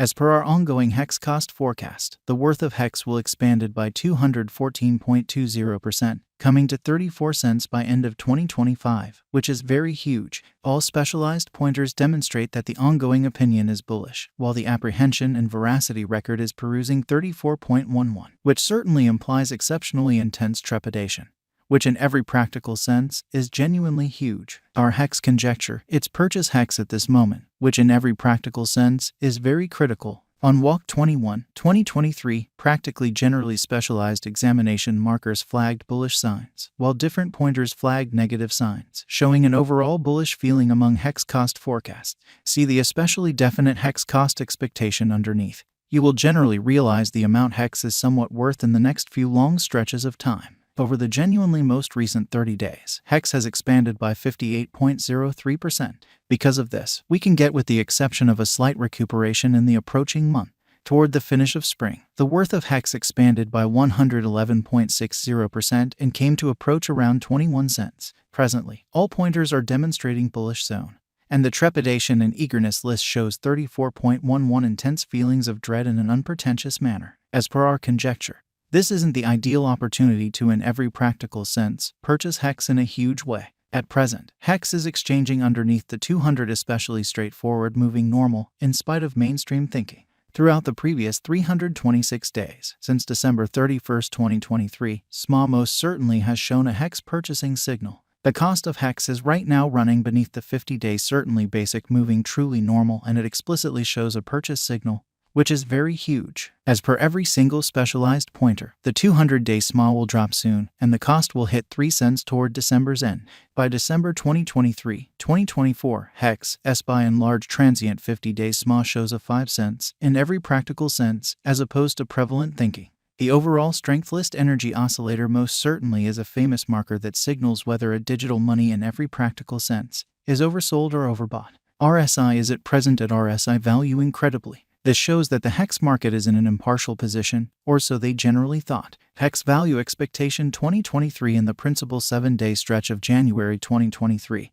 As per our ongoing HEX cost forecast, the worth of HEX will expanded by 214.20%, coming to 34 cents by end of 2025, which is very huge. All specialized pointers demonstrate that the ongoing opinion is bullish, while the apprehension and veracity record is perusing 34.11, which certainly implies exceptionally intense trepidation, which in every practical sense is genuinely huge. Our HEX conjecture, its purchase HEX at this moment, which in every practical sense is very critical. On Walk 21, 2023, practically generally specialized examination markers flagged bullish signs, while different pointers flagged negative signs, showing an overall bullish feeling among HEX cost forecasts. See the especially definite HEX cost expectation underneath. You will generally realize the amount HEX is somewhat worth in the next few long stretches of time. Over the genuinely most recent 30 days, HEX has expanded by 58.03%. Because of this, we can get, with the exception of a slight recuperation in the approaching month, toward the finish of spring. The worth of HEX expanded by 111.60% and came to approach around 21 cents. Presently, all pointers are demonstrating bullish zone, and the trepidation and eagerness list shows 34.11 intense feelings of dread in an unpretentious manner. As per our conjecture, this isn't the ideal opportunity to, in every practical sense, purchase HEX in a huge way. At present, HEX is exchanging underneath the 200 especially straightforward moving normal, in spite of mainstream thinking. Throughout the previous 326 days, since December 31, 2023, SMA most certainly has shown a HEX purchasing signal. The cost of HEX is right now running beneath the 50-day certainly basic moving truly normal, and it explicitly shows a purchase signal, which is very huge. As per every single specialized pointer, the 200-day SMA will drop soon, and the cost will hit 3 cents toward December's end. By December 2023-2024, HEX, S by and large transient 50-day SMA shows a 5 cents in every practical sense, as opposed to prevalent thinking. The overall strength list energy oscillator most certainly is a famous marker that signals whether a digital money in every practical sense is oversold or overbought. RSI is at present at RSI value incredibly. This shows that the HEX market is in an impartial position, or so they generally thought. HEX value expectation 2023 in the principal 7-day stretch of January 2023.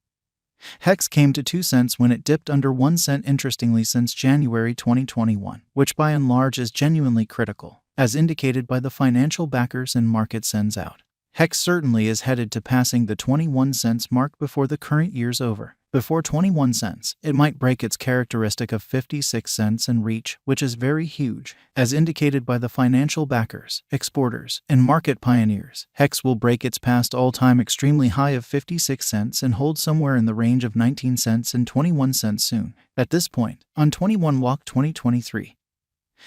HEX came to 2 cents when it dipped under 1 cent interestingly since January 2021, which by and large is genuinely critical, as indicated by the financial backers and market sends out. HEX certainly is headed to passing the 21 cents mark before the current year's over. Before 21 cents, it might break its characteristic of 56 cents and reach, which is very huge, as indicated by the financial backers, exporters, and market pioneers. HEX will break its past all-time extremely high of 56 cents and hold somewhere in the range of 19 cents and 21 cents soon. At this point, on 21 Walk 2023,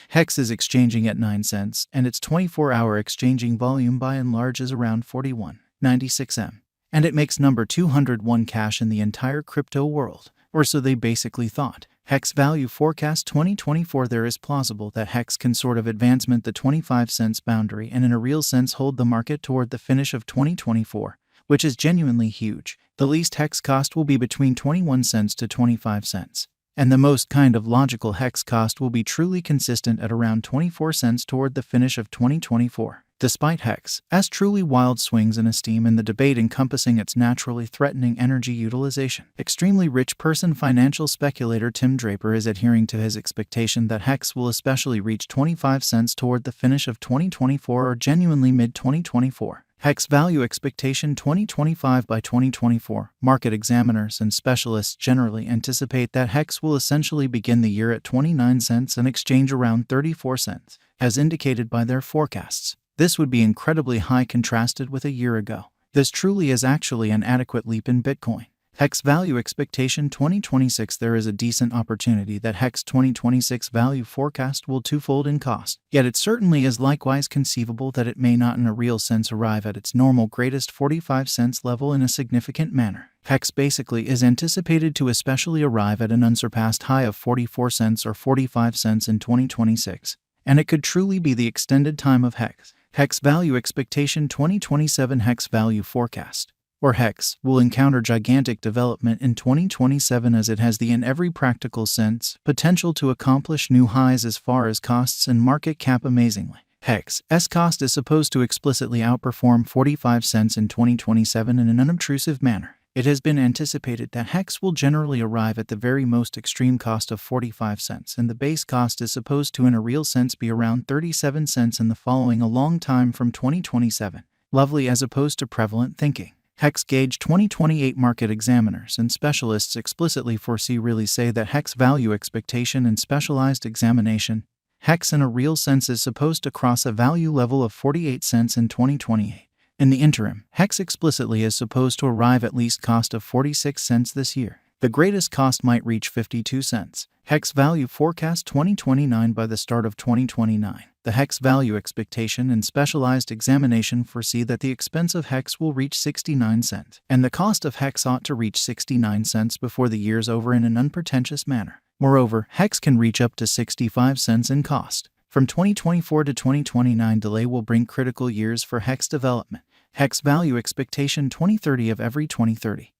HEX is exchanging at 9 cents, and its 24-hour exchanging volume by and large is around 41.96 M. And it makes number 201 cash in the entire crypto world, or so they basically thought. HEX value forecast 2024. There is plausible that HEX can sort of advancement the 25 cents boundary and in a real sense hold the market toward the finish of 2024, which is genuinely huge. The least HEX cost will be between 21 cents to 25 cents. And the most kind of logical HEX cost will be truly consistent at around 24 cents toward the finish of 2024. Despite HEX's truly wild swings in esteem and the debate encompassing its naturally threatening energy utilization, extremely rich person financial speculator Tim Draper is adhering to his expectation that HEX will especially reach 25 cents toward the finish of 2024 or genuinely mid-2024. HEX value expectation 2025 by 2024. Market examiners and specialists generally anticipate that HEX will essentially begin the year at 29 cents and exchange around 34 cents, as indicated by their forecasts. This would be incredibly high contrasted with a year ago. This truly is actually an adequate leap in Bitcoin. HEX value expectation 2026. There is a decent opportunity that HEX 2026 value forecast will twofold in cost, yet it certainly is likewise conceivable that it may not in a real sense arrive at its normal greatest 45 cents level in a significant manner. HEX basically is anticipated to especially arrive at an unsurpassed high of 44 cents or 45 cents in 2026, and it could truly be the extended time of HEX. HEX value expectation 2027 HEX value forecast, or HEX, will encounter gigantic development in 2027 as it has the in every practical sense potential to accomplish new highs as far as costs and market cap amazingly. HEX's cost is supposed to explicitly outperform 45 cents in 2027 in an unobtrusive manner. It has been anticipated that HEX will generally arrive at the very most extreme cost of 45 cents, and the base cost is supposed to in a real sense be around 37 cents in the following a long time from 2027. Lovely as opposed to prevalent thinking. HEX Gauge 2028 market examiners and specialists explicitly really say that HEX value expectation and specialized examination, HEX in a real sense is supposed to cross a value level of 48 cents in 2028. In the interim, HEX explicitly is supposed to arrive at least cost of 46 cents this year. The greatest cost might reach 52 cents. HEX value forecast 2029 by the start of 2029. The HEX value expectation and specialized examination foresee that the expense of HEX will reach 69 cents, and the cost of HEX ought to reach 69 cents before the year's over in an unpretentious manner. Moreover, HEX can reach up to 65 cents in cost. From 2024 to 2029 delay will bring critical years for HEX development. HEX value expectation 2030 of every 2030.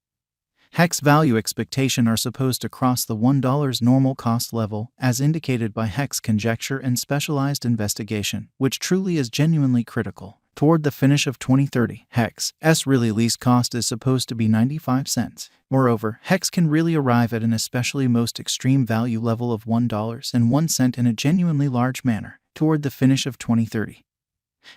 HEX value expectation are supposed to cross the $1 normal cost level, as indicated by HEX conjecture and specialized investigation, which truly is genuinely critical. Toward the finish of 2030, HEX's really least cost is supposed to be 95 cents. Moreover, HEX can really arrive at an especially most extreme value level of $1.01 in a genuinely large manner, toward the finish of 2030.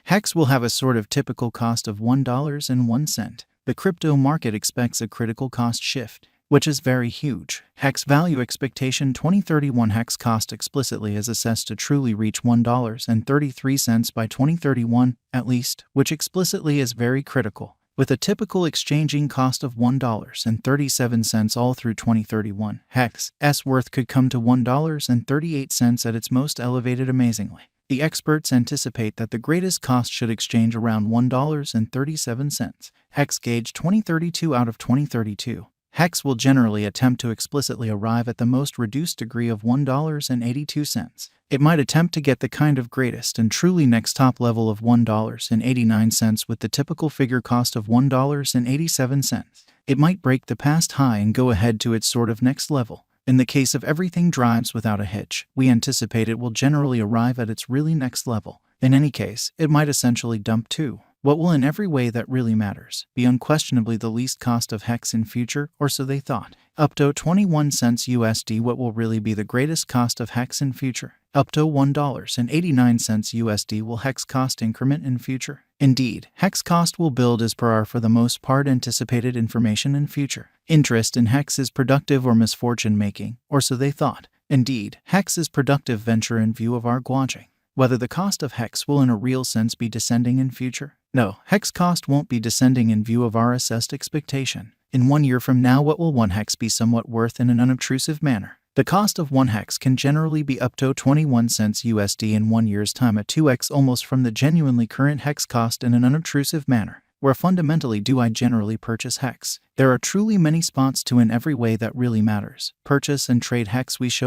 HEX will have a sort of typical cost of $1.01. The crypto market expects a critical cost shift, which is very huge. HEX value expectation 2031 HEX cost explicitly is assessed to truly reach $1.33 by 2031, at least, which explicitly is very critical, with a typical exchanging cost of $1.37 all through 2031. HEX's worth could come to $1.38 at its most elevated amazingly. The experts anticipate that the greatest cost should exchange around $1.37. HEX Gauge 2032 out of 2032. HEX will generally attempt to explicitly arrive at the most reduced degree of $1.82. It might attempt to get the kind of greatest and truly next top level of $1.89 with the typical figure cost of $1.87. It might break the past high and go ahead to its sort of next level. In the case of everything drives without a hitch, we anticipate it will generally arrive at its really next level. In any case, it might essentially dump too. What will in every way that really matters be unquestionably the least cost of HEX in future, or so they thought. Up to 21 cents USD. What will really be the greatest cost of HEX in future? Up to $1.89 USD will HEX cost increment in future. Indeed, HEX cost will build as per our for the most part anticipated information in future. Interest in HEX is productive or misfortune making, or so they thought. Indeed, HEX is productive venture in view of our guanching. Whether the cost of HEX will in a real sense be descending in future? No, HEX cost won't be descending in view of our assessed expectation. In 1 year from now, what will 1 HEX be somewhat worth in an unobtrusive manner? The cost of 1 HEX can generally be up to 21 cents USD in 1 year's time at 2x almost from the genuinely current HEX cost in an unobtrusive manner. Where fundamentally do I generally purchase HEX? There are truly many spots to in every way that really matters. Purchase and trade HEX. We show